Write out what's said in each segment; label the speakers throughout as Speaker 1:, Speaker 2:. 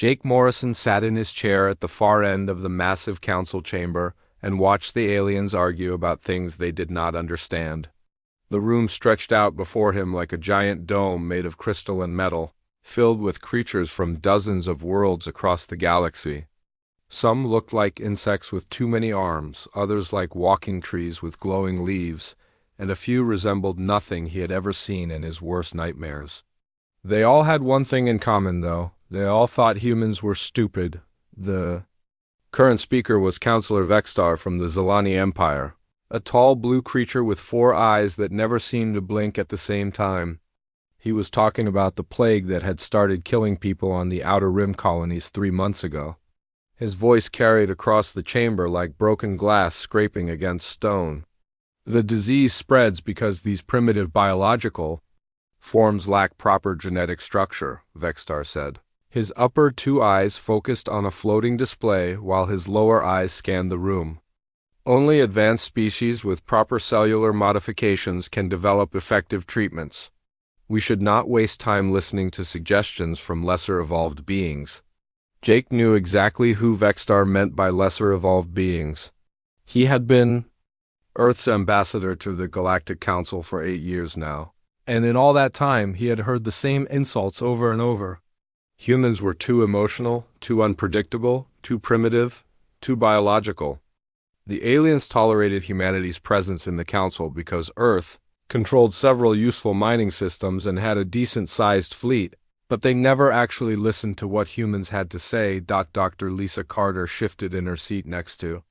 Speaker 1: Jake Morrison sat in his chair at the far end of the massive council chamber and watched the aliens argue about things they did not understand. The room stretched out before him like a giant dome made of crystal and metal, filled with creatures from dozens of worlds across the galaxy. Some looked like insects with too many arms, others like walking trees with glowing leaves, and a few resembled nothing he had ever seen in his worst nightmares. They all had one thing in common, though. They all thought humans were stupid. The current speaker was Counselor Vextar from the Zelani Empire, a tall blue creature with 4 eyes that never seemed to blink at the same time. He was talking about the plague that had started killing people on the Outer Rim colonies 3 months ago. His voice carried across the chamber like broken glass scraping against stone. The disease spreads because these primitive biological forms lack proper genetic structure, Vextar said. His upper 2 eyes focused on a floating display while his lower eyes scanned the room. Only advanced species with proper cellular modifications can develop effective treatments. We should not waste time listening to suggestions from lesser evolved beings. Jake knew exactly who Vextar meant by lesser evolved beings. He had been Earth's ambassador to the Galactic Council for 8 years now, and in all that time he had heard the same insults over and over. Humans were too emotional, too unpredictable, too primitive, too biological. The aliens tolerated humanity's presence in the Council because Earth controlled several useful mining systems and had a decent-sized fleet, but they never actually listened to what humans had to say. Dr. Lisa Carter shifted in her seat next to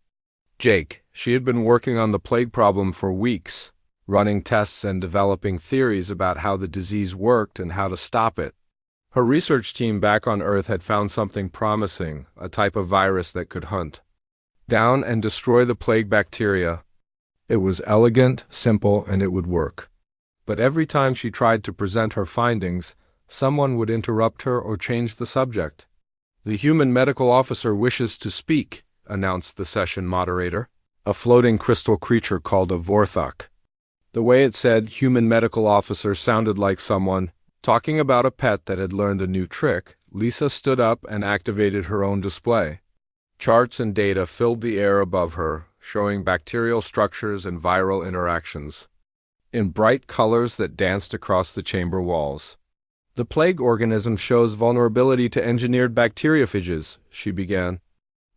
Speaker 1: Jake. She had been working on the plague problem for weeks, running tests and developing theories about how the disease worked and how to stop it. Her research team back on Earth had found something promising, a type of virus that could hunt down and destroy the plague bacteria. It was elegant, simple, and it would work. But every time she tried to present her findings, someone would interrupt her or change the subject. "The human medical officer wishes to speak," announced the session moderator, a floating crystal creature called a Vorthok. The way it said human medical officer sounded like someone talking about a pet that had learned a new trick. Lisa stood up and activated her own display. Charts and data filled the air above her, showing bacterial structures and viral interactions in bright colors that danced across the chamber walls. "The plague organism shows vulnerability to engineered bacteriophages," she began.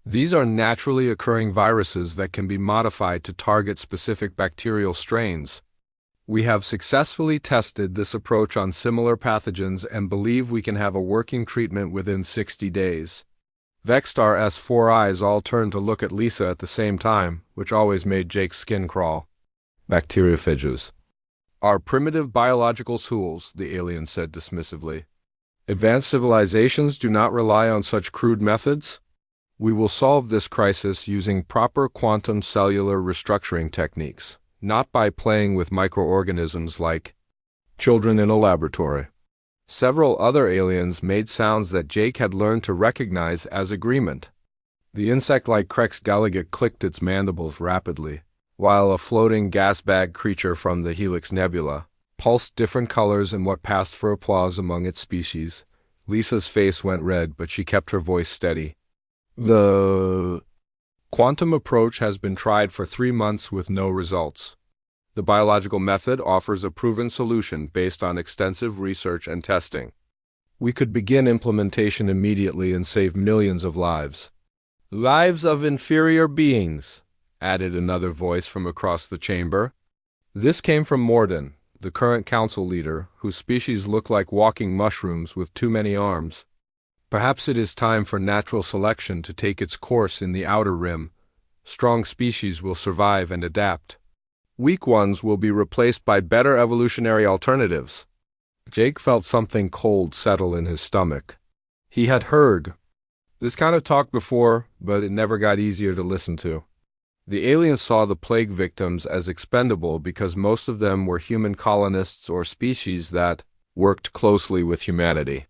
Speaker 1: "These are naturally occurring viruses that can be modified to target specific bacterial strains. We have successfully tested this approach on similar pathogens and believe we can have a working treatment within 60 days. Vextar's 4 eyes all turned to look at Lisa at the same time, which always made Jake's skin crawl. "Bacteriophages are primitive biological tools," the alien said dismissively. "Advanced civilizations do not rely on such crude methods. We will solve this crisis using proper quantum cellular restructuring techniques, not by playing with microorganisms like children in a laboratory." Several other aliens made sounds that Jake had learned to recognize as agreement. The insect-like Crex delegate clicked its mandibles rapidly, while a floating gas bag creature from the Helix Nebula pulsed different colors in what passed for applause among its species. Lisa's face went red, but she kept her voice steady. "The quantum approach has been tried for 3 months with no results. The biological method offers a proven solution based on extensive research and testing. We could begin implementation immediately and save millions of lives." "Lives of inferior beings," added another voice from across the chamber. This came from Morden, the current council leader, whose species looked like walking mushrooms with too many arms. "Perhaps it is time for natural selection to take its course in the Outer Rim. Strong species will survive and adapt. Weak ones will be replaced by better evolutionary alternatives." Jake felt something cold settle in his stomach. He had heard this kind of talk before, but it never got easier to listen to. The aliens saw the plague victims as expendable because most of them were human colonists or species that worked closely with humanity.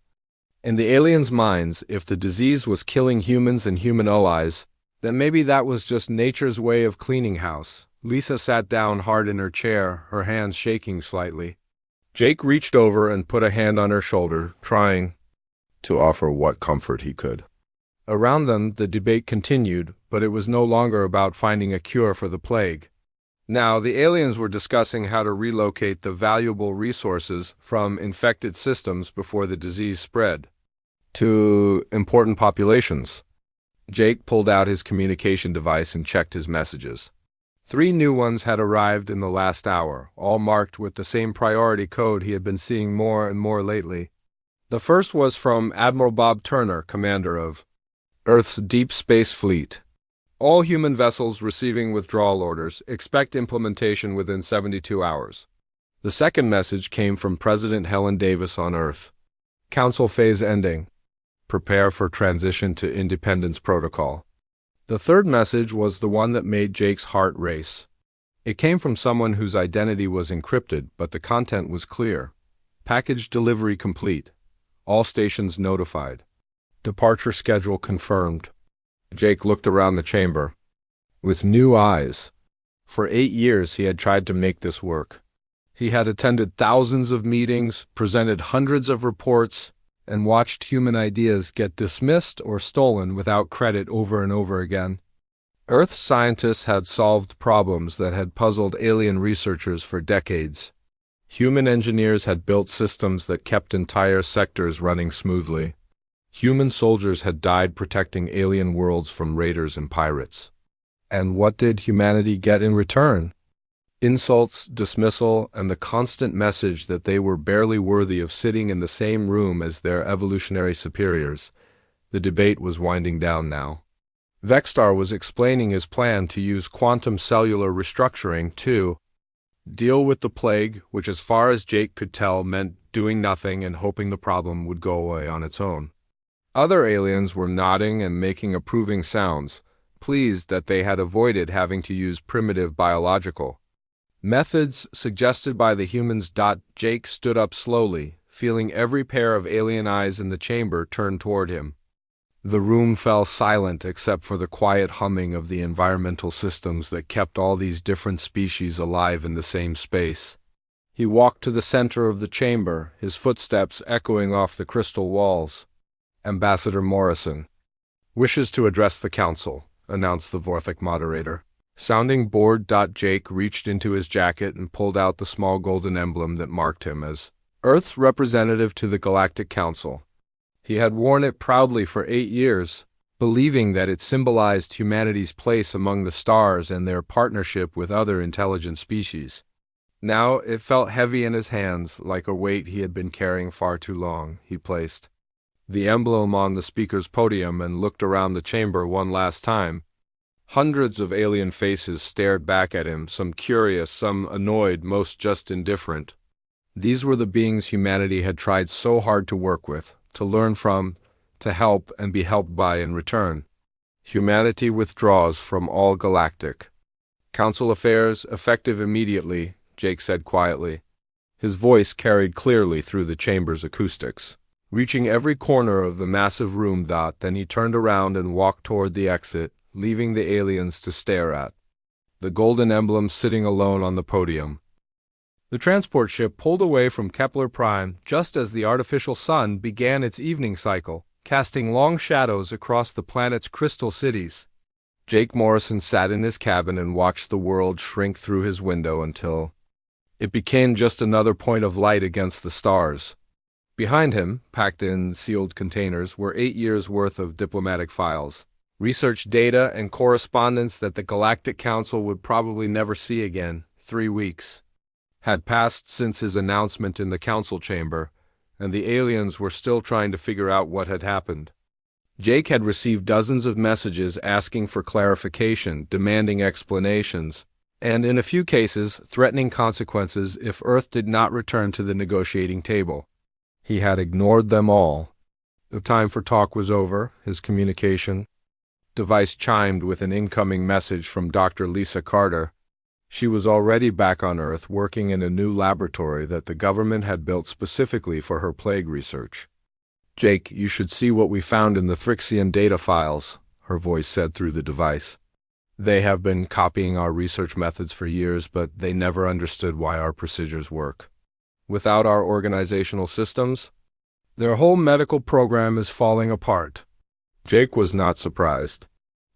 Speaker 1: In the aliens' minds, if the disease was killing humans and human allies, then maybe that was just nature's way of cleaning house. Lisa sat down hard in her chair, her hands shaking slightly. Jake reached over and put a hand on her shoulder, trying to offer what comfort he could. Around them, the debate continued, but it was no longer about finding a cure for the plague. Now, the aliens were discussing how to relocate the valuable resources from infected systems before the disease spread to important populations. Jake pulled out his communication device and checked his messages. 3 new ones had arrived in the last hour, all marked with the same priority code he had been seeing more and more lately. The first was from Admiral Bob Turner, commander of Earth's Deep Space Fleet. All human vessels receiving withdrawal orders expect implementation within 72 hours. The second message came from President Helen Davis on Earth. Council phase ending. Prepare for transition to Independence Protocol. The third message was the one that made Jake's heart race. It came from someone whose identity was encrypted, but the content was clear. Package delivery complete. All stations notified. Departure schedule confirmed. Jake looked around the chamber with new eyes. For 8 years he had tried to make this work. He had attended thousands of meetings, presented hundreds of reports, and watched human ideas get dismissed or stolen without credit over and over again. Earth scientists had solved problems that had puzzled alien researchers for decades. Human engineers had built systems that kept entire sectors running smoothly. Human soldiers had died protecting alien worlds from raiders and pirates. And what did humanity get in return? Insults, dismissal, and the constant message that they were barely worthy of sitting in the same room as their evolutionary superiors. The debate was winding down now. Vexstar was explaining his plan to use quantum cellular restructuring to deal with the plague, which as far as Jake could tell meant doing nothing and hoping the problem would go away on its own. Other aliens were nodding and making approving sounds, pleased that they had avoided having to use primitive biological methods suggested by the humans. Jake stood up slowly, feeling every pair of alien eyes in the chamber turn toward him. The room fell silent except for the quiet humming of the environmental systems that kept all these different species alive in the same space. He walked to the center of the chamber, his footsteps echoing off the crystal walls. Ambassador Morrison wishes to address the council, announced the Vorthic moderator. Sounding bored. Jake reached into his jacket and pulled out the small golden emblem that marked him as Earth's representative to the Galactic Council. He had worn it proudly for 8 years, believing that it symbolized humanity's place among the stars and their partnership with other intelligent species. Now it felt heavy in his hands, like a weight he had been carrying far too long. He placed the emblem on the speaker's podium and looked around the chamber one last time. Hundreds of alien faces stared back at him, some curious, some annoyed, most just indifferent. These were the beings humanity had tried so hard to work with, to learn from, to help and be helped by in return. Humanity withdraws from all galactic council affairs, effective immediately, Jake said quietly. His voice carried clearly through the chamber's acoustics, reaching every corner of the massive room. Then he turned around and walked toward the exit, leaving the aliens to stare at the golden emblem sitting alone on the podium. The transport ship pulled away from Kepler Prime just as the artificial sun began its evening cycle, casting long shadows across the planet's crystal cities. Jake Morrison sat in his cabin and watched the world shrink through his window until it became just another point of light against the stars. Behind him, packed in sealed containers, were 8 years' worth of diplomatic files, research data, and correspondence that the Galactic Council would probably never see again. 3 weeks had passed since his announcement in the council chamber, and the aliens were still trying to figure out what had happened. Jake had received dozens of messages asking for clarification, demanding explanations, and in a few cases, threatening consequences if Earth did not return to the negotiating table. He had ignored them all. The time for talk was over. His communication device chimed with an incoming message from Dr. Lisa Carter. She was already back on Earth working in a new laboratory that the government had built specifically for her plague research. Jake, you should see what we found in the Thrixian data files, her voice said through the device. They have been copying our research methods for years, but they never understood why our procedures work. Without our organizational systems, Their whole medical program is falling apart. Jake was not surprised.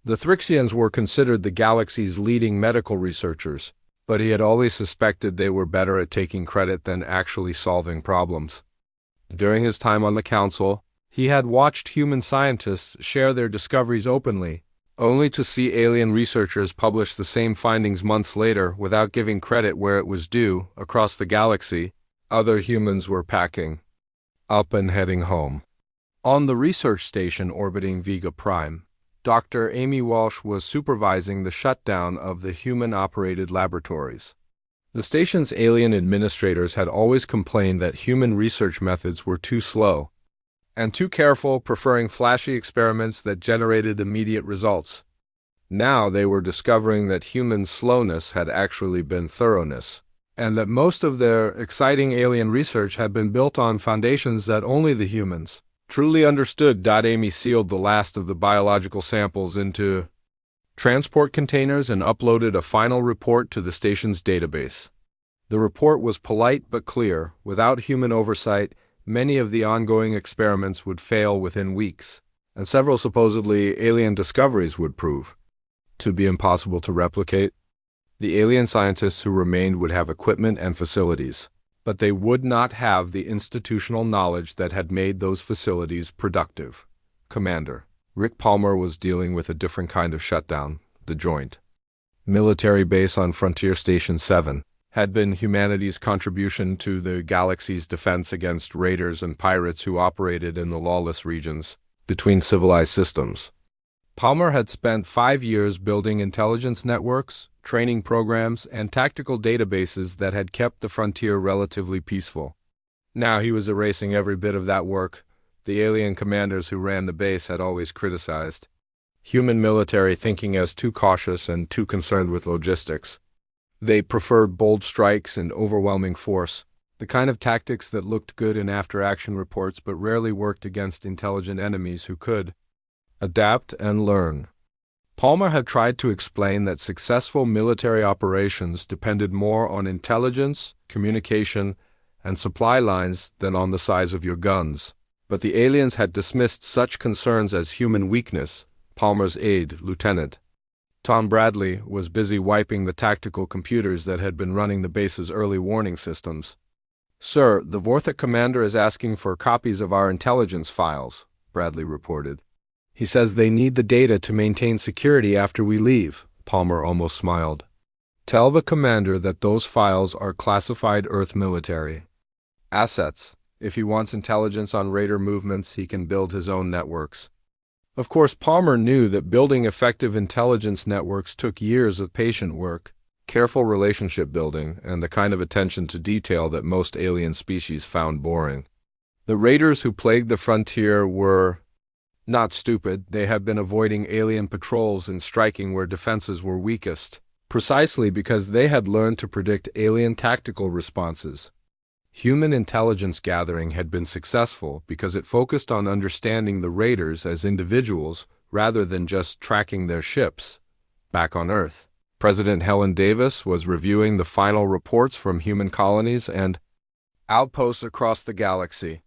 Speaker 1: The Thrixians were considered the galaxy's leading medical researchers, but he had always suspected they were better at taking credit than actually solving problems. During his time on the council, he had watched human scientists share their discoveries openly, only to see alien researchers publish the same findings months later without giving credit where it was due. Across the galaxy, other humans were packing up and heading home. On the research station orbiting Vega Prime, Dr. Amy Walsh was supervising the shutdown of the human-operated laboratories. The station's alien administrators had always complained that human research methods were too slow and too careful, preferring flashy experiments that generated immediate results. Now they were discovering that human slowness had actually been thoroughness, and that most of their exciting alien research had been built on foundations that only the humans truly understood. Amy sealed the last of the biological samples into transport containers and uploaded a final report to the station's database. The report was polite but clear. Without human oversight, many of the ongoing experiments would fail within weeks, and several supposedly alien discoveries would prove to be impossible to replicate. The alien scientists who remained would have equipment and facilities, but they would not have the institutional knowledge that had made those facilities productive. Commander Rick Palmer was dealing with a different kind of shutdown. The joint military base on Frontier Station 7 had been humanity's contribution to the galaxy's defense against raiders and pirates who operated in the lawless regions between civilized systems. Palmer had spent 5 years building intelligence networks, training programs, and tactical databases that had kept the frontier relatively peaceful. Now he was erasing every bit of that work. The alien commanders who ran the base had always criticized human military thinking as too cautious and too concerned with logistics. They preferred bold strikes and overwhelming force, the kind of tactics that looked good in after-action reports but rarely worked against intelligent enemies who could adapt and learn. Palmer had tried to explain that successful military operations depended more on intelligence, communication, and supply lines than on the size of your guns. But the aliens had dismissed such concerns as human weakness. Palmer's aide, Lieutenant Tom Bradley, was busy wiping the tactical computers that had been running the base's early warning systems. "Sir, the Vorthic commander is asking for copies of our intelligence files," Bradley reported. "He says they need the data to maintain security after we leave." Palmer almost smiled. "Tell the commander that those files are classified Earth military assets. If he wants intelligence on raider movements, he can build his own networks." Of course, Palmer knew that building effective intelligence networks took years of patient work, careful relationship building, and the kind of attention to detail that most alien species found boring. The raiders who plagued the frontier were not stupid. They had been avoiding alien patrols and striking where defenses were weakest, precisely because they had learned to predict alien tactical responses. Human intelligence gathering had been successful because it focused on understanding the raiders as individuals rather than just tracking their ships. Back on Earth, President Helen Davis was reviewing the final reports from human colonies and outposts across the galaxy.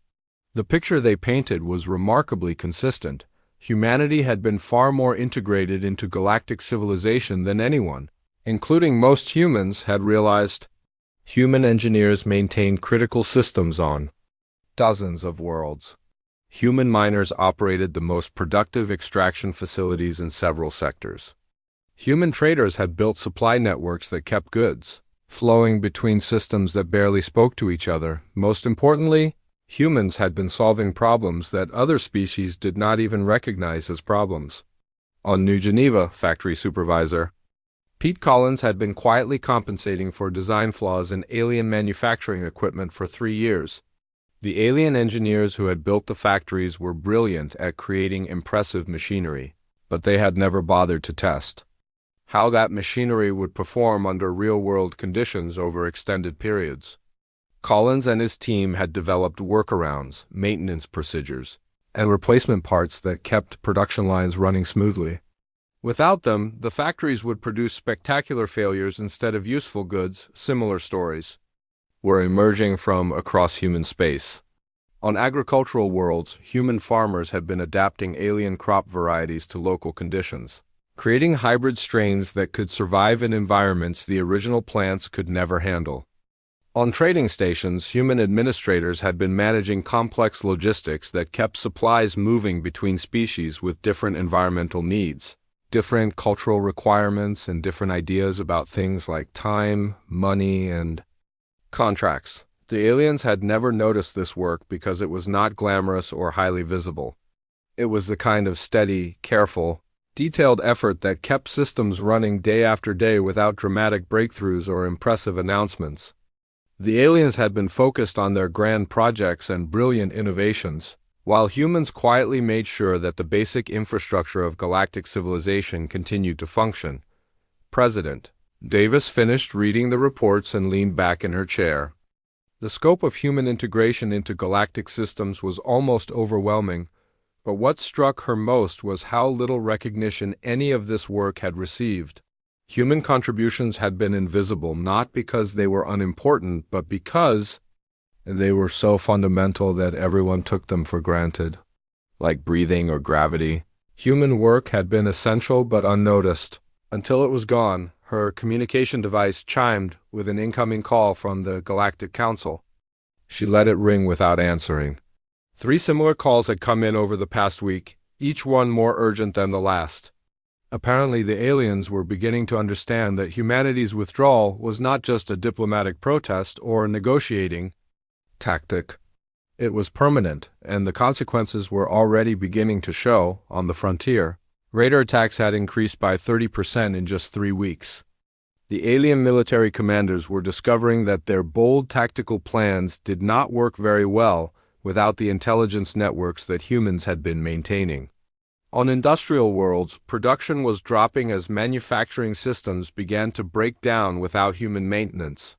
Speaker 1: The picture they painted was remarkably consistent. Humanity had been far more integrated into galactic civilization than anyone, including most humans, had realized. Human engineers maintained critical systems on dozens of worlds. Human miners operated the most productive extraction facilities in several sectors. Human traders had built supply networks that kept goods flowing between systems that barely spoke to each other. Most importantly, humans had been solving problems that other species did not even recognize as problems. On New Geneva, factory supervisor Pete Collins had been quietly compensating for design flaws in alien manufacturing equipment for 3 years. The alien engineers who had built the factories were brilliant at creating impressive machinery, but they had never bothered to test how that machinery would perform under real-world conditions over extended periods. Collins and his team had developed workarounds, maintenance procedures, and replacement parts that kept production lines running smoothly. Without them, the factories would produce spectacular failures instead of useful goods. Similar stories were emerging from across human space. On agricultural worlds, human farmers had been adapting alien crop varieties to local conditions, creating hybrid strains that could survive in environments the original plants could never handle. On trading stations, human administrators had been managing complex logistics that kept supplies moving between species with different environmental needs, different cultural requirements, and different ideas about things like time, money, and contracts. The aliens had never noticed this work because it was not glamorous or highly visible. It was the kind of steady, careful, detailed effort that kept systems running day after day without dramatic breakthroughs or impressive announcements. The aliens had been focused on their grand projects and brilliant innovations, while humans quietly made sure that the basic infrastructure of galactic civilization continued to function. President Davis finished reading the reports and leaned back in her chair. The scope of human integration into galactic systems was almost overwhelming, but what struck her most was how little recognition any of this work had received. Human contributions had been invisible not because they were unimportant, but because they were so fundamental that everyone took them for granted. Like breathing or gravity, human work had been essential but unnoticed. Until it was gone, her communication device chimed with an incoming call from the Galactic Council. She let it ring without answering. 3 similar calls had come in over the past week, each one more urgent than the last. Apparently, the aliens were beginning to understand that humanity's withdrawal was not just a diplomatic protest or a negotiating tactic. It was permanent, and the consequences were already beginning to show on the frontier. Raider attacks had increased by 30% in just 3 weeks. The alien military commanders were discovering that their bold tactical plans did not work very well without the intelligence networks that humans had been maintaining. On industrial worlds, production was dropping as manufacturing systems began to break down without human maintenance.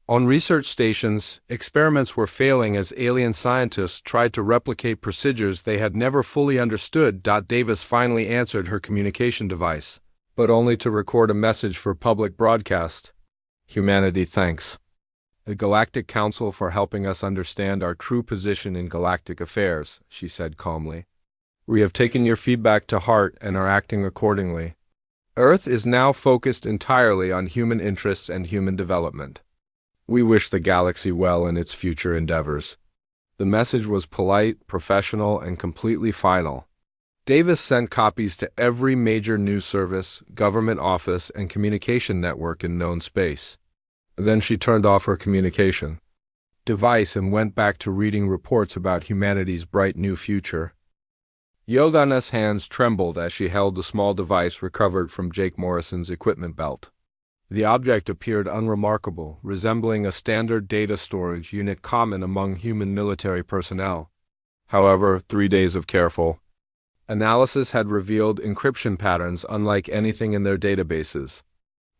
Speaker 1: On research stations, experiments were failing as alien scientists tried to replicate procedures they had never fully understood. Davis finally answered her communication device, but only to record a message for public broadcast. Humanity thanks the Galactic Council for helping us understand our true position in galactic affairs, she said calmly. We have taken your feedback to heart and are acting accordingly. Earth is now focused entirely on human interests and human development. We wish the galaxy well in its future endeavors. The message was polite, professional, and completely final. Davis sent copies to every major news service, government office, and communication network in known space. Then she turned off her communication device and went back to reading reports about humanity's bright new future. Yodana's hands trembled as she held the small device recovered from Jake Morrison's equipment belt. The object appeared unremarkable, resembling a standard data storage unit common among human military personnel. However, 3 days of careful analysis had revealed encryption patterns unlike anything in their databases.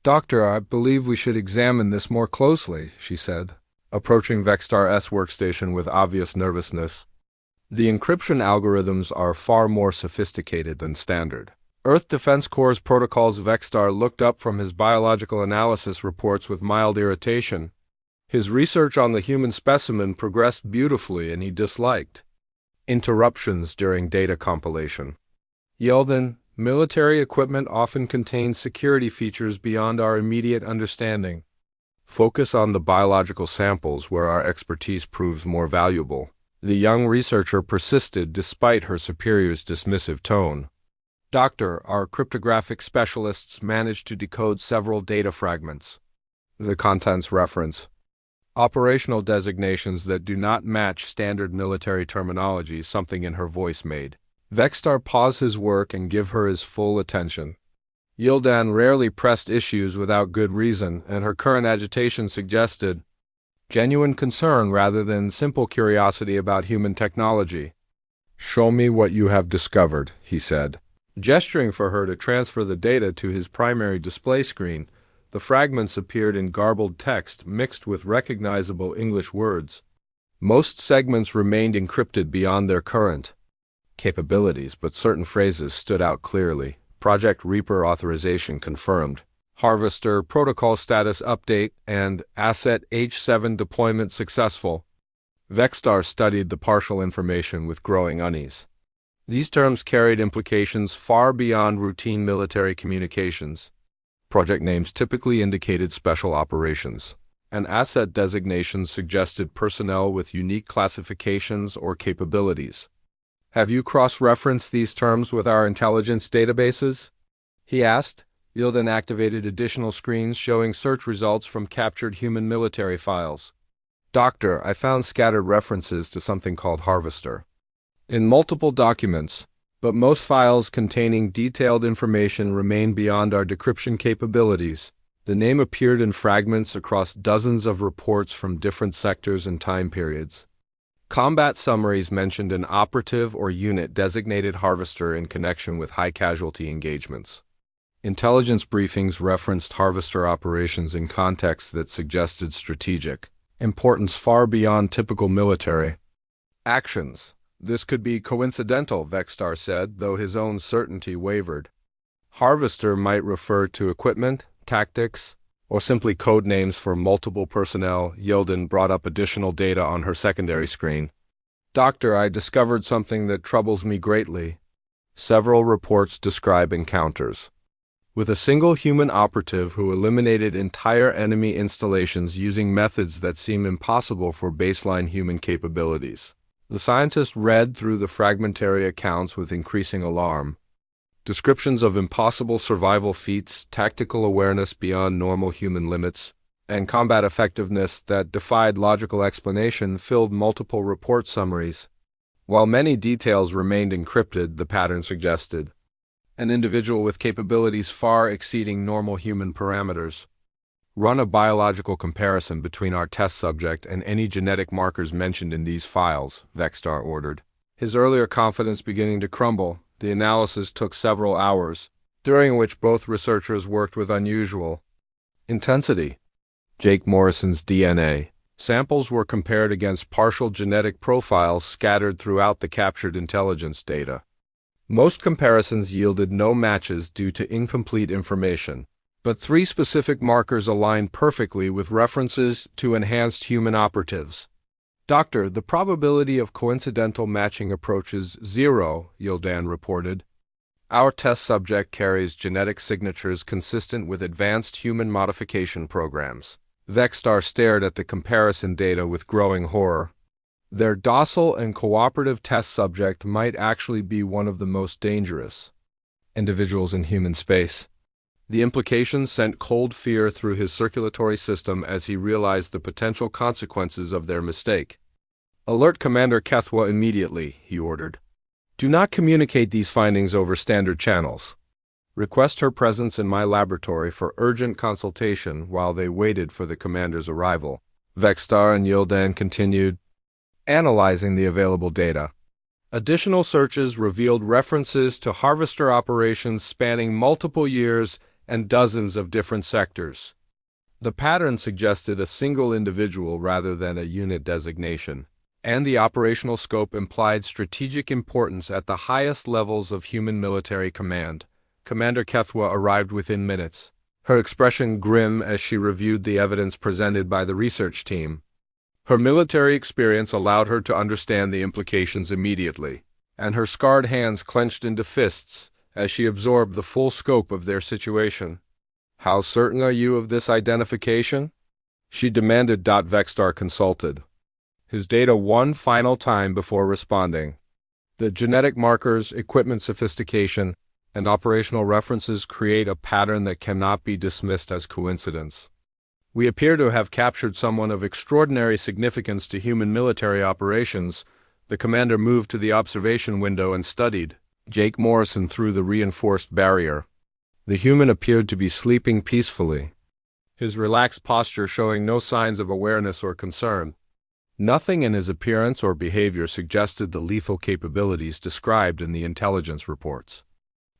Speaker 1: Doctor, I believe we should examine this more closely, she said, approaching Vexstar's workstation with obvious nervousness. The encryption algorithms are far more sophisticated than standard. Earth Defense Corps' protocols. Vexstar looked up from his biological analysis reports with mild irritation. His research on the human specimen progressed beautifully and he disliked interruptions during data compilation. Yelden, military equipment often contains security features beyond our immediate understanding. Focus on the biological samples where our expertise proves more valuable. The young researcher persisted despite her superior's dismissive tone. Doctor, our cryptographic specialists managed to decode several data fragments. The contents reference operational designations that do not match standard military terminology. Something in her voice made Vexstar pause his work and give her his full attention. Yildan rarely pressed issues without good reason, and her current agitation suggested genuine concern rather than simple curiosity about human technology. Show me what you have discovered, he said, gesturing for her to transfer the data to his primary display screen. The fragments appeared in garbled text mixed with recognizable English words. Most segments remained encrypted beyond their current capabilities, but certain phrases stood out clearly. Project Reaper authorization confirmed. Harvester protocol status update and Asset H7 deployment successful. Vexstar studied the partial information with growing unease. These terms carried implications far beyond routine military communications. Project names typically indicated special operations, and asset designations suggested personnel with unique classifications or capabilities. "Have you cross-referenced these terms with our intelligence databases?" he asked. Yildan activated additional screens showing search results from captured human military files. "Doctor, I found scattered references to something called Harvester in multiple documents, but most files containing detailed information remain beyond our decryption capabilities." The name appeared in fragments across dozens of reports from different sectors and time periods. Combat summaries mentioned an operative or unit designated Harvester in connection with high-casualty engagements. Intelligence briefings referenced Harvester operations in contexts that suggested strategic importance far beyond typical military actions. "This could be coincidental," Vexstar said, though his own certainty wavered. Harvester might refer to equipment, tactics, or simply code names for multiple personnel. Yildan brought up additional data on her secondary screen. "Doctor, I discovered something that troubles me greatly." Several reports describe encounters with a single human operative who eliminated entire enemy installations using methods that seem impossible for baseline human capabilities. The scientist read through the fragmentary accounts with increasing alarm. Descriptions of impossible survival feats, tactical awareness beyond normal human limits, and combat effectiveness that defied logical explanation filled multiple report summaries. While many details remained encrypted, the pattern suggested an individual with capabilities far exceeding normal human parameters. "Run a biological comparison between our test subject and any genetic markers mentioned in these files," Vexstar ordered. His earlier confidence beginning to crumble, the analysis took several hours, during which both researchers worked with unusual intensity. Jake Morrison's DNA samples were compared against partial genetic profiles scattered throughout the captured intelligence data. Most comparisons yielded no matches due to incomplete information, but 3 specific markers aligned perfectly with references to enhanced human operatives. "Doctor, the probability of coincidental matching approaches 0, Yildan reported. "Our test subject carries genetic signatures consistent with advanced human modification programs." Vexstar stared at the comparison data with growing horror. Their docile and cooperative test subject might actually be one of the most dangerous individuals in human space. The implications sent cold fear through his circulatory system as he realized the potential consequences of their mistake. "Alert Commander Kethwa immediately," he ordered. "Do not communicate these findings over standard channels. Request her presence in my laboratory for urgent consultation." While they waited for the commander's arrival, Vexstar and Yildan continued analyzing the available data. Additional searches revealed references to Harvester operations spanning multiple years and dozens of different sectors. The pattern suggested a single individual rather than a unit designation, and the operational scope implied strategic importance at the highest levels of human military command. Commander Kethwa arrived within minutes, her expression grim as she reviewed the evidence presented by the research team. Her military experience allowed her to understand the implications immediately, and her scarred hands clenched into fists as she absorbed the full scope of their situation. "How certain are you of this identification?" she demanded. Vexstar consulted his data one final time before responding. "The genetic markers, equipment sophistication, and operational references create a pattern that cannot be dismissed as coincidence. We appear to have captured someone of extraordinary significance to human military operations." The commander moved to the observation window and studied Jake Morrison through the reinforced barrier. The human appeared to be sleeping peacefully, his relaxed posture showing no signs of awareness or concern. Nothing in his appearance or behavior suggested the lethal capabilities described in the intelligence reports.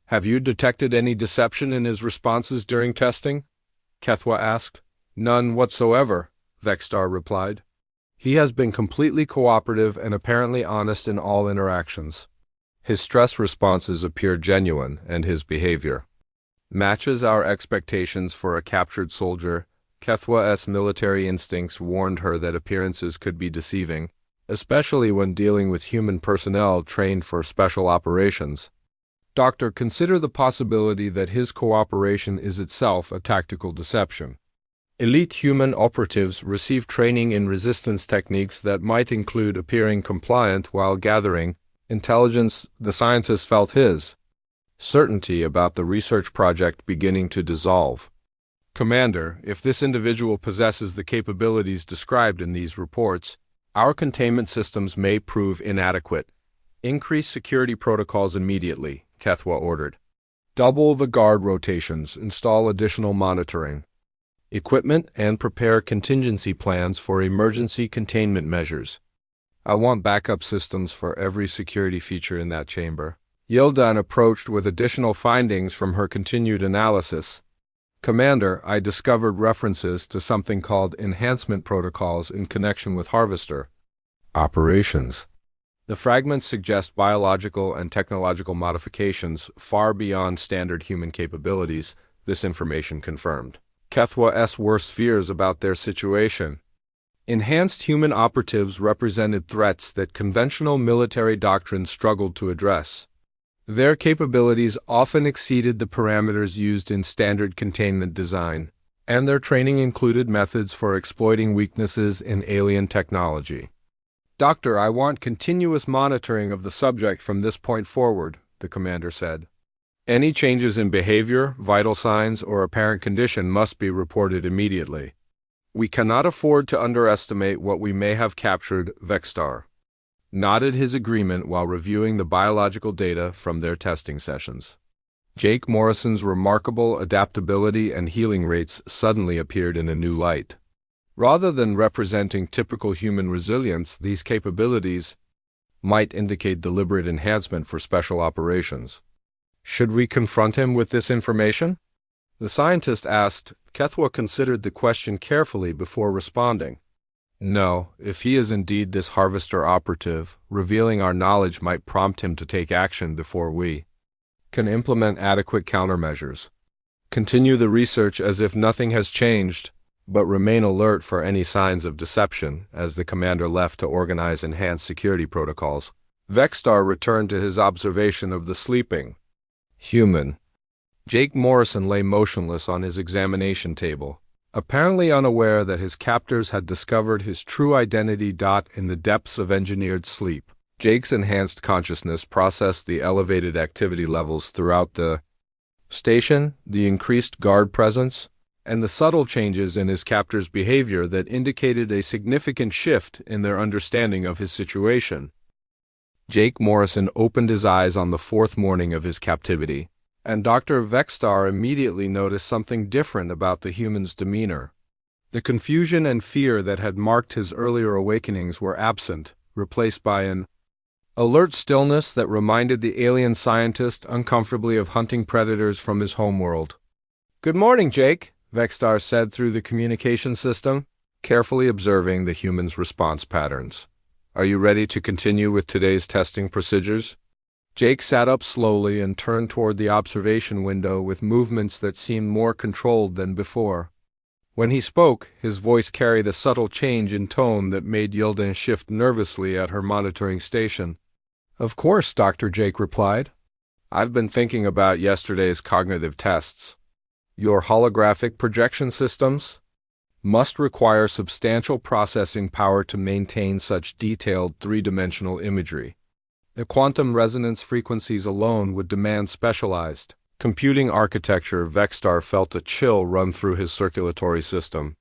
Speaker 1: "Have you detected any deception in his responses during testing?" Kethwa asked. "None whatsoever," Vexstar replied. "He has been completely cooperative and apparently honest in all interactions. His stress responses appear genuine, and his behavior matches our expectations for a captured soldier." Kethwa's military instincts warned her that appearances could be deceiving, especially when dealing with human personnel trained for special operations. Doctor, consider the possibility that his cooperation is itself a tactical deception. Elite human operatives receive training in resistance techniques that might include appearing compliant while gathering intelligence. The scientist felt his certainty about the research project beginning to dissolve. Commander, if this individual possesses the capabilities described in these reports, our containment systems may prove inadequate. Increase security protocols immediately, HFY ordered. Double the guard rotations, install additional monitoring equipment, and prepare contingency plans for emergency containment measures. I want backup systems for every security feature in that chamber. Yildan approached with additional findings from her continued analysis. Commander, I discovered references to something called enhancement protocols in connection with harvester operations. The fragments suggest biological and technological modifications far beyond standard human capabilities, this information confirmed HFY's worst fears about their situation. Enhanced human operatives represented threats that conventional military doctrine struggled to address. Their capabilities often exceeded the parameters used in standard containment design, and their training included methods for exploiting weaknesses in alien technology. Doctor, I want continuous monitoring of the subject from this point forward, the commander said. Any changes in behavior, vital signs, or apparent condition must be reported immediately. We cannot afford to underestimate what we may have captured. Vexstar nodded his agreement while reviewing the biological data from their testing sessions. Jake Morrison's remarkable adaptability and healing rates suddenly appeared in a new light. Rather than representing typical human resilience, these capabilities might indicate deliberate enhancement for special operations. Should we confront him with this information? The scientist asked. HFY considered the question carefully before responding. No, if he is indeed this harvester operative, revealing our knowledge might prompt him to take action before we can implement adequate countermeasures. Continue the research as if nothing has changed, but remain alert for any signs of deception as the commander left to organize enhanced security protocols. Vexstar returned to his observation of the sleeping human. Jake Morrison lay motionless on his examination table, apparently unaware that his captors had discovered his true identity. In the depths of engineered sleep, Jake's enhanced consciousness processed the elevated activity levels throughout the station, the increased guard presence, and the subtle changes in his captors' behavior that indicated a significant shift in their understanding of his situation. Jake Morrison opened his eyes on the fourth morning of his captivity, and Dr. Vexstar immediately noticed something different about the human's demeanor. The confusion and fear that had marked his earlier awakenings were absent, replaced by an alert stillness that reminded the alien scientist uncomfortably of hunting predators from his homeworld. "Good morning, Jake," Vexstar said through the communication system, carefully observing the human's response patterns. "Are you ready to continue with today's testing procedures?" Jake sat up slowly and turned toward the observation window with movements that seemed more controlled than before. When he spoke, his voice carried a subtle change in tone that made Yildan shift nervously at her monitoring station. "Of course," Dr. Jake replied. "I've been thinking about yesterday's cognitive tests. Your holographic projection systems must require substantial processing power to maintain such detailed three-dimensional imagery. The quantum resonance frequencies alone would demand specialized computing architecture." Vexstar felt a chill run through his circulatory system.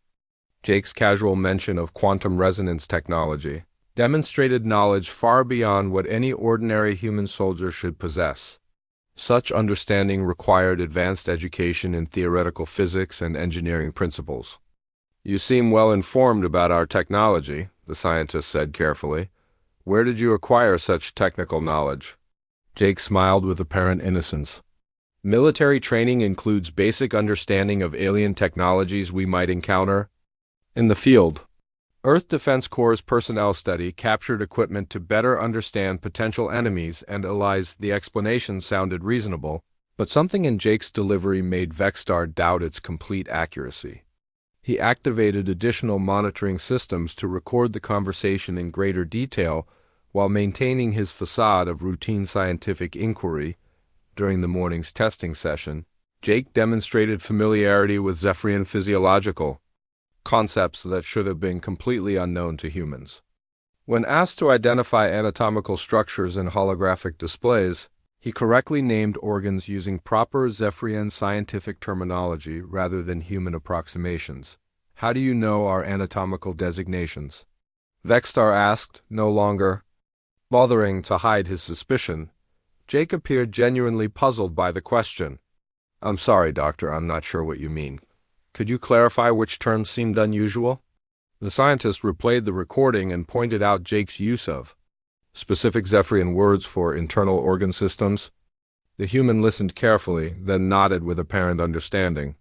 Speaker 1: Jake's casual mention of quantum resonance technology demonstrated knowledge far beyond what any ordinary human soldier should possess. Such understanding required advanced education in theoretical physics and engineering principles. "You seem well informed about our technology," the scientist said carefully. "Where did you acquire such technical knowledge?" Jake smiled with apparent innocence. "Military training includes basic understanding of alien technologies we might encounter in the field. Earth Defense Corps' personnel study captured equipment to better understand potential enemies and allies." The explanation sounded reasonable, but something in Jake's delivery made Vexstar doubt its complete accuracy. He activated additional monitoring systems to record the conversation in greater detail while maintaining his facade of routine scientific inquiry. During the morning's testing session, Jake demonstrated familiarity with Zephyrian physiological concepts that should have been completely unknown to humans. When asked to identify anatomical structures in holographic displays, he correctly named organs using proper Zephyrian scientific terminology rather than human approximations. "How do you know our anatomical designations?" Vexstar asked, no longer bothering to hide his suspicion. Jake appeared genuinely puzzled by the question. "I'm sorry, Doctor, I'm not sure what you mean. Could you clarify which terms seemed unusual?" The scientist replayed the recording and pointed out Jake's use of specific Zephyrian words for internal organ systems. The human listened carefully, then nodded with apparent understanding.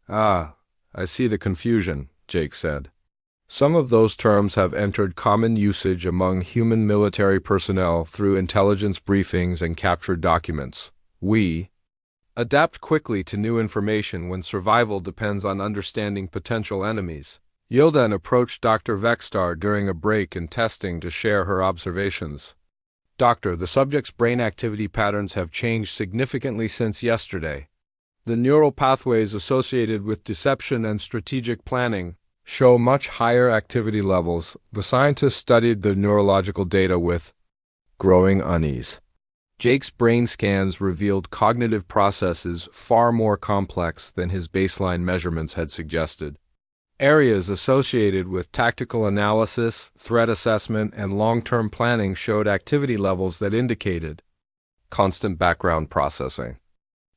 Speaker 1: "Ah, I see the confusion," Jake said. "Some of those terms have entered common usage among human military personnel through intelligence briefings and captured documents. We adapt quickly to new information when survival depends on understanding potential enemies." Yildan approached Dr. Vexstar during a break in testing to share her observations. "Doctor, the subject's brain activity patterns have changed significantly since yesterday. The neural pathways associated with deception and strategic planning show much higher activity levels." The scientist studied the neurological data with growing unease. Jake's brain scans revealed cognitive processes far more complex than his baseline measurements had suggested. Areas associated with tactical analysis, threat assessment, and long-term planning showed activity levels that indicated constant background processing.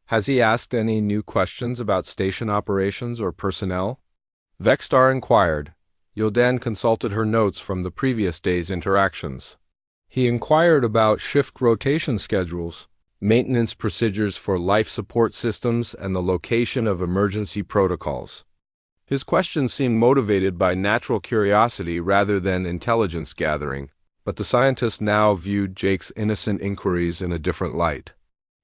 Speaker 1: "Has he asked any new questions about station operations or personnel?" Vexstar inquired. Yildan consulted her notes from the previous day's interactions. He inquired about shift rotation schedules, maintenance procedures for life support systems, and the location of emergency protocols. His questions seemed motivated by natural curiosity rather than intelligence gathering, but the scientist now viewed Jake's innocent inquiries in a different light.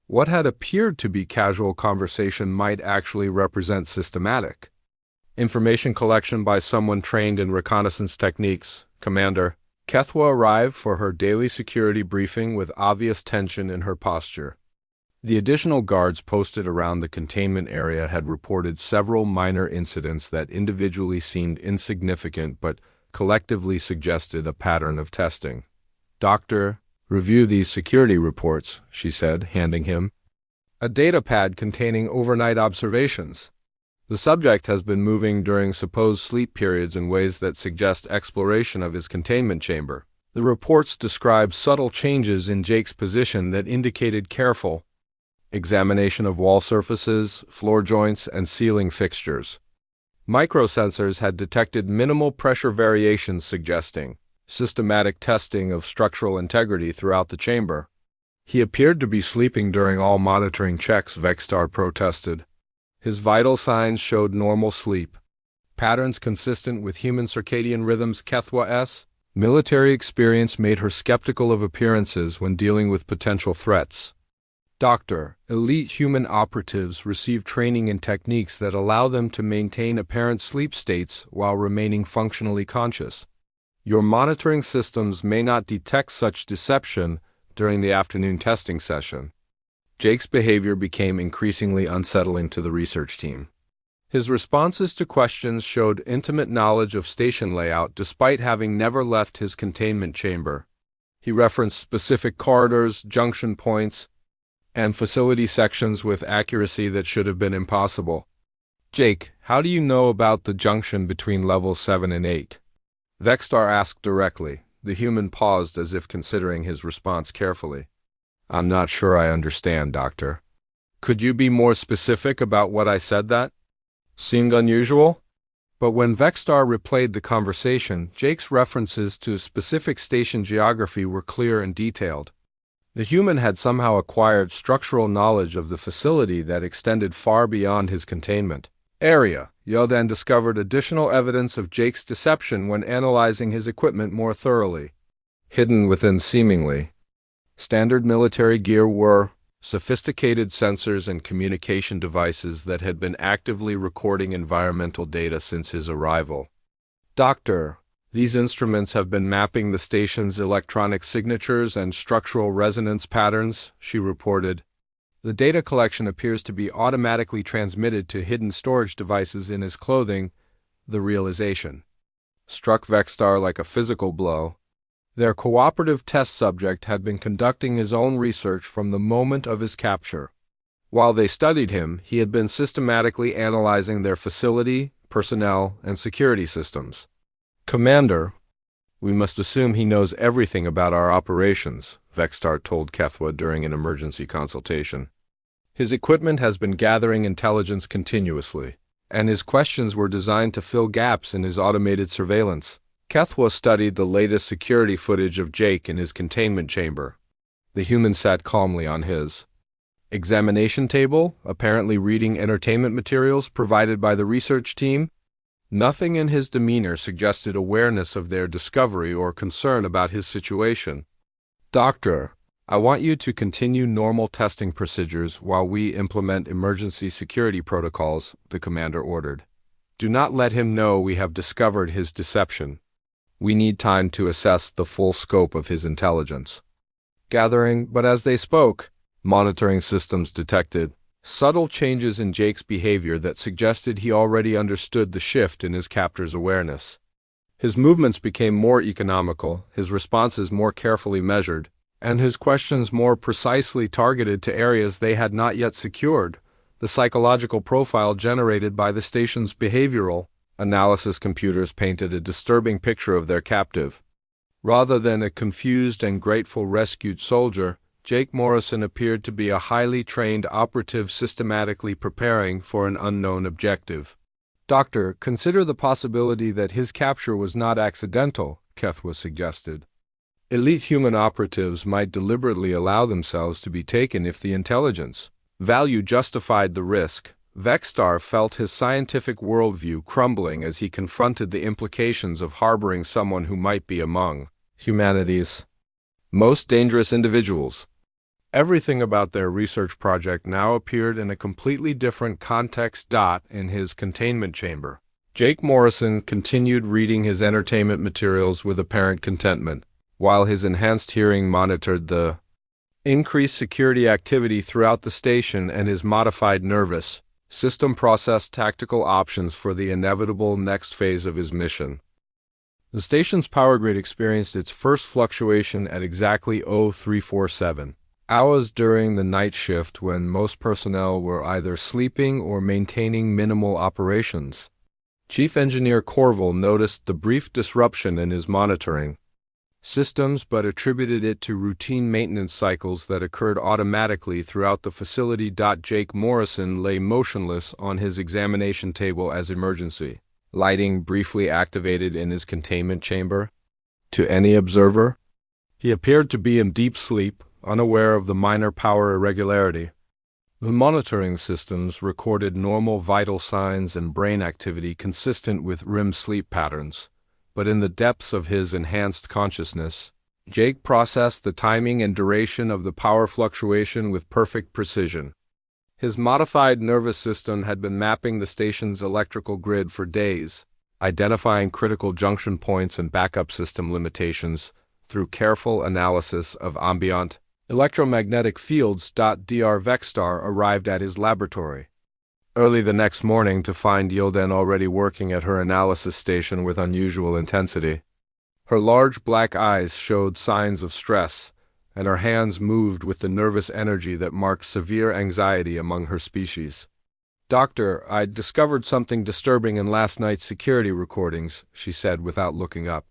Speaker 1: What had appeared to be casual conversation might actually represent systematic information collection by someone trained in reconnaissance techniques. Commander Kethwa arrived for her daily security briefing with obvious tension in her posture. The additional guards posted around the containment area had reported several minor incidents that individually seemed insignificant but collectively suggested a pattern of testing. "Doctor, review these security reports," she said, handing him a data pad containing overnight observations. "The subject has been moving during supposed sleep periods in ways that suggest exploration of his containment chamber." The reports described subtle changes in Jake's position that indicated careful examination of wall surfaces, floor joints, and ceiling fixtures. Microsensors had detected minimal pressure variations suggesting systematic testing of structural integrity throughout the chamber. "He appeared to be sleeping during all monitoring checks," Vexstar protested. "His vital signs showed normal sleep patterns consistent with human circadian rhythms." Kethwa's military experience made her skeptical of appearances when dealing with potential threats. "Doctor, elite human operatives receive training in techniques that allow them to maintain apparent sleep states while remaining functionally conscious. Your monitoring systems may not detect such deception during the afternoon testing session." Jake's behavior became increasingly unsettling to the research team. His responses to questions showed intimate knowledge of station layout despite having never left his containment chamber. He referenced specific corridors, junction points, and facility sections with accuracy that should have been impossible. "Jake, how do you know about the junction between levels 7 and 8? Vexstar asked directly. The human paused as if considering his response carefully. "I'm not sure I understand, Doctor. Could you be more specific about what I said that seemed unusual?" But when Vexstar replayed the conversation, Jake's references to specific station geography were clear and detailed. The human had somehow acquired structural knowledge of the facility that extended far beyond his containment area. Yildan discovered additional evidence of Jake's deception when analyzing his equipment more thoroughly. Hidden within seemingly standard military gear were sophisticated sensors and communication devices that had been actively recording environmental data since his arrival. "Doctor, these instruments have been mapping the station's electronic signatures and structural resonance patterns," she reported. "The data collection appears to be automatically transmitted to hidden storage devices in his clothing." The realization struck Vexstar like a physical blow. Their cooperative test subject had been conducting his own research from the moment of his capture. While they studied him, he had been systematically analyzing their facility, personnel, and security systems. "Commander, we must assume he knows everything about our operations," Vexstar told Kethwa during an emergency consultation. "His equipment has been gathering intelligence continuously, and his questions were designed to fill gaps in his automated surveillance." Kethwa studied the latest security footage of Jake in his containment chamber. The human sat calmly on his examination table, apparently reading entertainment materials provided by the research team. Nothing in his demeanor suggested awareness of their discovery or concern about his situation. "Doctor, I want you to continue normal testing procedures while we implement emergency security protocols," the commander ordered. "Do not let him know we have discovered his deception. We need time to assess the full scope of his intelligence." Gathering, but as they spoke, monitoring systems detected subtle changes in Jake's behavior that suggested he already understood the shift in his captor's awareness. His movements became more economical, his responses more carefully measured, and his questions more precisely targeted to areas they had not yet secured. The psychological profile generated by the station's behavioral analysis computers painted a disturbing picture of their captive. Rather than a confused and grateful rescued soldier, Jake Morrison appeared to be a highly trained operative systematically preparing for an unknown objective. "Doctor, consider the possibility that his capture was not accidental," Kethwa suggested. "Elite human operatives might deliberately allow themselves to be taken if the intelligence value justified the risk." Vexstar felt his scientific worldview crumbling as he confronted the implications of harboring someone who might be among humanity's most dangerous individuals. Everything about their research project now appeared in a completely different context. In his containment chamber, Jake Morrison continued reading his entertainment materials with apparent contentment, while his enhanced hearing monitored the increased security activity throughout the station, and his modified nervous system processed tactical options for the inevitable next phase of his mission. The station's power grid experienced its first fluctuation at exactly 0347 hours during the night shift, when most personnel were either sleeping or maintaining minimal operations. Chief Engineer Corville noticed the brief disruption in his monitoring systems, but attributed it to routine maintenance cycles that occurred automatically throughout the facility. Jake Morrison lay motionless on his examination table as emergency lighting briefly activated in his containment chamber. To any observer, he appeared to be in deep sleep, unaware of the minor power irregularity. The monitoring systems recorded normal vital signs and brain activity consistent with REM sleep patterns. But in the depths of his enhanced consciousness, Jake processed the timing and duration of the power fluctuation with perfect precision. His modified nervous system had been mapping the station's electrical grid for days, identifying critical junction points and backup system limitations through careful analysis of ambient electromagnetic fields. Dr. Vexstar arrived at his laboratory early the next morning to find Yilden already working at her analysis station with unusual intensity. Her large black eyes showed signs of stress, and her hands moved with the nervous energy that marked severe anxiety among her species. "Doctor, I discovered something disturbing in last night's security recordings," she said without looking up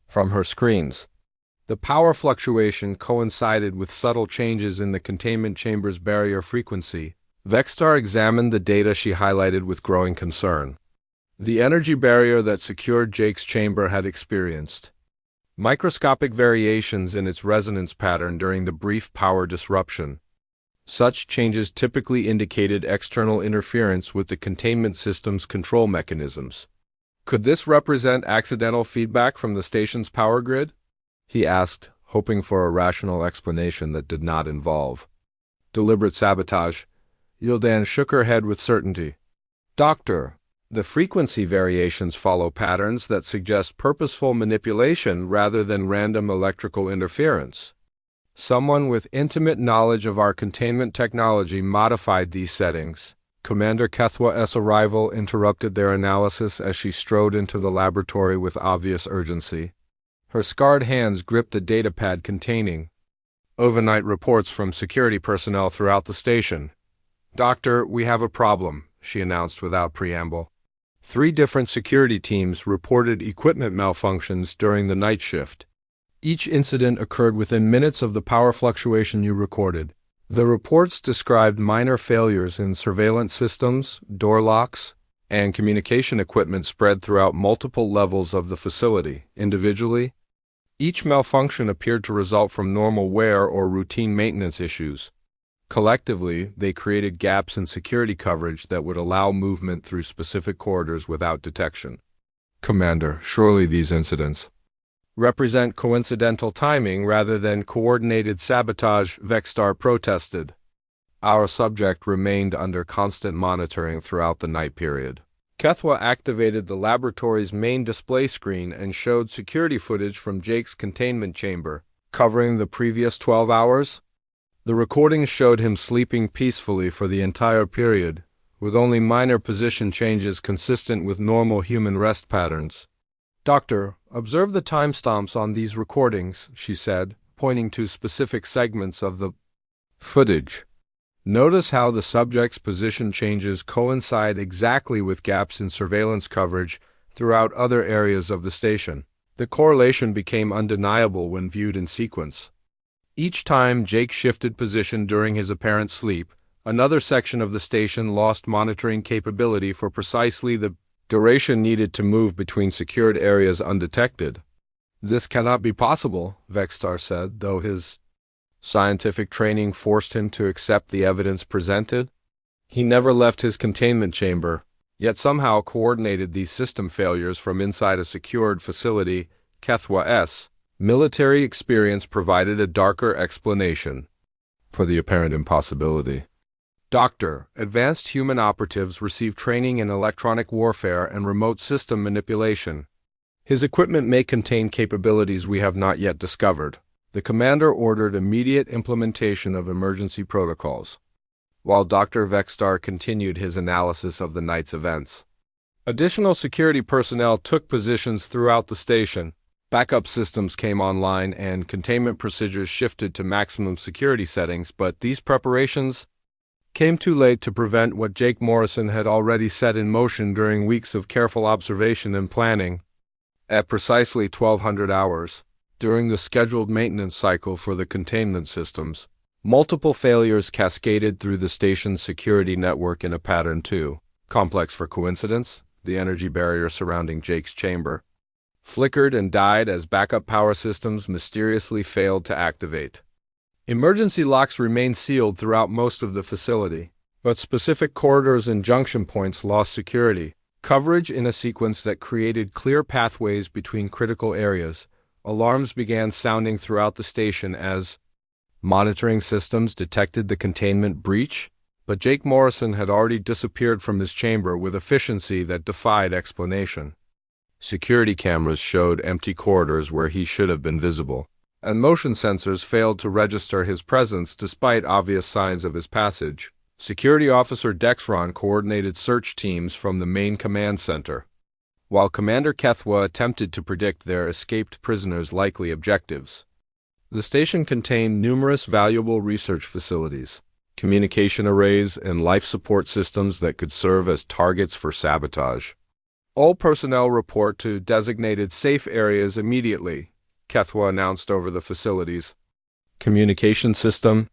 Speaker 1: from her screens. The power fluctuation coincided with subtle changes in the containment chamber's barrier frequency. Vexstar examined the data she highlighted with growing concern. The energy barrier that secured Jake's chamber had experienced microscopic variations in its resonance pattern during the brief power disruption. Such changes typically indicated external interference with the containment system's control mechanisms. "Could this represent accidental feedback from the station's power grid?" he asked, hoping for a rational explanation that did not involve deliberate sabotage. Yildan shook her head with certainty. Doctor, the frequency variations follow patterns that suggest purposeful manipulation rather than random electrical interference. Someone with intimate knowledge of our containment technology modified these settings. Commander Kethwa's arrival interrupted their analysis as she strode into the laboratory with obvious urgency. Her scarred hands gripped a datapad containing overnight reports from security personnel throughout the station. Doctor, we have a problem, she announced without preamble. 3 different security teams reported equipment malfunctions during the night shift. Each incident occurred within minutes of the power fluctuation you recorded. The reports described minor failures in surveillance systems, door locks, and communication equipment spread throughout multiple levels of the facility, individually. Each malfunction appeared to result from normal wear or routine maintenance issues. Collectively, they created gaps in security coverage that would allow movement through specific corridors without detection. Commander, surely these incidents represent coincidental timing rather than coordinated sabotage, Vexstar protested. Our subject remained under constant monitoring throughout the night period. Kethwa activated the laboratory's main display screen and showed security footage from Jake's containment chamber, covering the previous 12 hours. The recordings showed him sleeping peacefully for the entire period, with only minor position changes consistent with normal human rest patterns. Doctor, observe the timestamps on these recordings, she said, pointing to specific segments of the footage. Notice how the subject's position changes coincide exactly with gaps in surveillance coverage throughout other areas of the station. The correlation became undeniable when viewed in sequence. Each time Jake shifted position during his apparent sleep, another section of the station lost monitoring capability for precisely the duration needed to move between secured areas undetected. This cannot be possible, Vexstar said, though his scientific training forced him to accept the evidence presented. He never left his containment chamber, yet somehow coordinated these system failures from inside a secured facility. Kethwa's military experience provided a darker explanation for the apparent impossibility. Doctor, advanced human operatives receive training in electronic warfare and remote system manipulation. His equipment may contain capabilities we have not yet discovered. The commander ordered immediate implementation of emergency protocols, while Dr. Vexstar continued his analysis of the night's events. Additional security personnel took positions throughout the station. Backup systems came online and containment procedures shifted to maximum security settings, but these preparations came too late to prevent what Jake Morrison had already set in motion during weeks of careful observation and planning. At precisely 1200 hours, during the scheduled maintenance cycle for the containment systems, multiple failures cascaded through the station's security network in a pattern too complex for coincidence. The energy barrier surrounding Jake's chamber flickered and died as backup power systems mysteriously failed to activate. Emergency locks remained sealed throughout most of the facility, but specific corridors and junction points lost security coverage in a sequence that created clear pathways between critical areas. Alarms began sounding throughout the station as monitoring systems detected the containment breach, but Jake Morrison had already disappeared from his chamber with efficiency that defied explanation. Security cameras showed empty corridors where he should have been visible, and motion sensors failed to register his presence despite obvious signs of his passage. Security Officer Dexron coordinated search teams from the main command center, while Commander Kethwa attempted to predict their escaped prisoners' likely objectives. The station contained numerous valuable research facilities, communication arrays, and life support systems that could serve as targets for sabotage. All personnel report to designated safe areas immediately, Kethwa announced over the facilities. Communication system.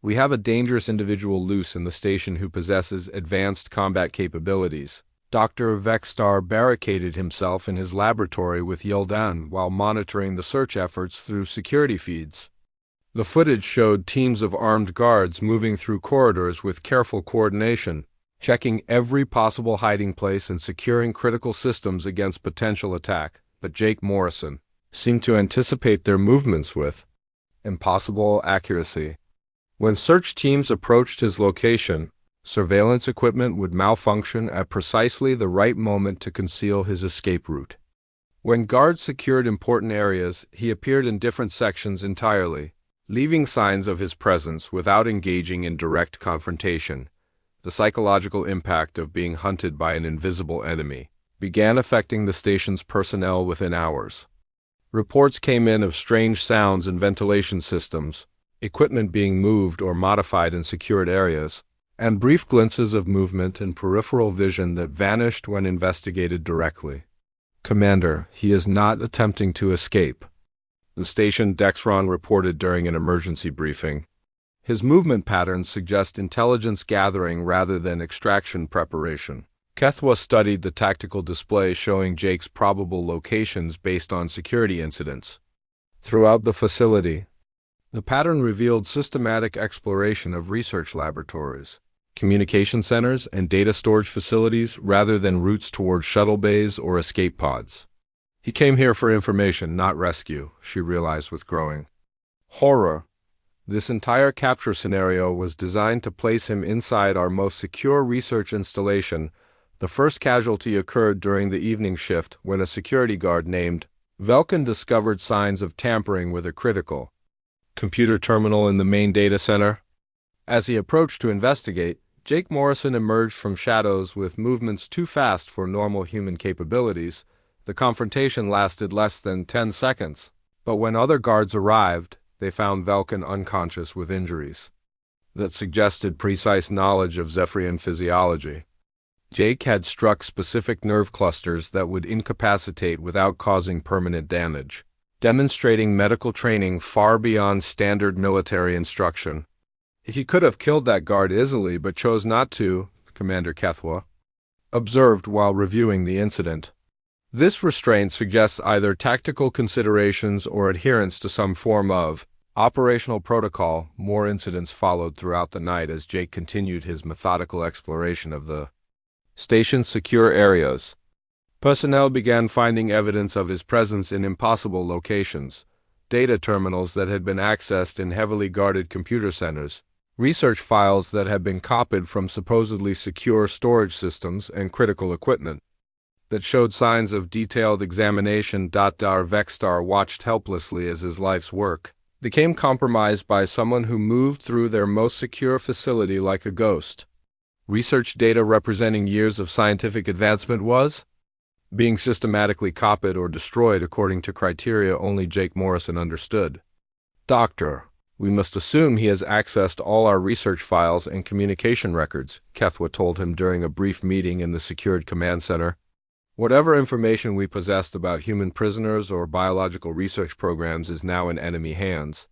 Speaker 1: We have a dangerous individual loose in the station who possesses advanced combat capabilities. Dr. Vexstar barricaded himself in his laboratory with Yildan while monitoring the search efforts through security feeds. The footage showed teams of armed guards moving through corridors with careful coordination, checking every possible hiding place and securing critical systems against potential attack. But Jake Morrison seemed to anticipate their movements with impossible accuracy. When search teams approached his location, surveillance equipment would malfunction at precisely the right moment to conceal his escape route. When guards secured important areas, he appeared in different sections entirely, leaving signs of his presence without engaging in direct confrontation. The psychological impact of being hunted by an invisible enemy began affecting the station's personnel within hours. Reports came in of strange sounds in ventilation systems, equipment being moved or modified in secured areas, and brief glimpses of movement and peripheral vision that vanished when investigated directly. "Commander, he is not attempting to escape," the station Dexron reported during an emergency briefing. "His movement patterns suggest intelligence gathering rather than extraction preparation." Kethwa studied the tactical display showing Jake's probable locations based on security incidents. Throughout the facility, the pattern revealed systematic exploration of research laboratories, communication centers, and data storage facilities rather than routes toward shuttle bays or escape pods. He came here for information, not rescue, she realized with growing horror. This entire capture scenario was designed to place him inside our most secure research installation. The first casualty occurred during the evening shift when a security guard named Velkin discovered signs of tampering with a critical computer terminal in the main data center. As he approached to investigate, Jake Morrison emerged from shadows with movements too fast for normal human capabilities. The confrontation lasted less than 10 seconds, but when other guards arrived, they found Velkin unconscious with injuries that suggested precise knowledge of Zephyrian physiology. Jake had struck specific nerve clusters that would incapacitate without causing permanent damage, demonstrating medical training far beyond standard military instruction. "He could have killed that guard easily, but chose not to," Commander Kethwa observed while reviewing the incident. This restraint suggests either tactical considerations or adherence to some form of operational protocol. More incidents followed throughout the night as Jake continued his methodical exploration of the station's secure areas. Personnel began finding evidence of his presence in impossible locations, data terminals that had been accessed in heavily guarded computer centers, research files that had been copied from supposedly secure storage systems, and critical equipment that showed signs of detailed examination. Dar Vexstar watched helplessly as his life's work became compromised by someone who moved through their most secure facility like a ghost. Research data representing years of scientific advancement was being systematically copied or destroyed according to criteria only Jake Morrison understood. "Doctor, we must assume he has accessed all our research files and communication records," Kethwa told him during a brief meeting in the secured command center. "Whatever information we possessed about human prisoners or biological research programs is now in enemy hands."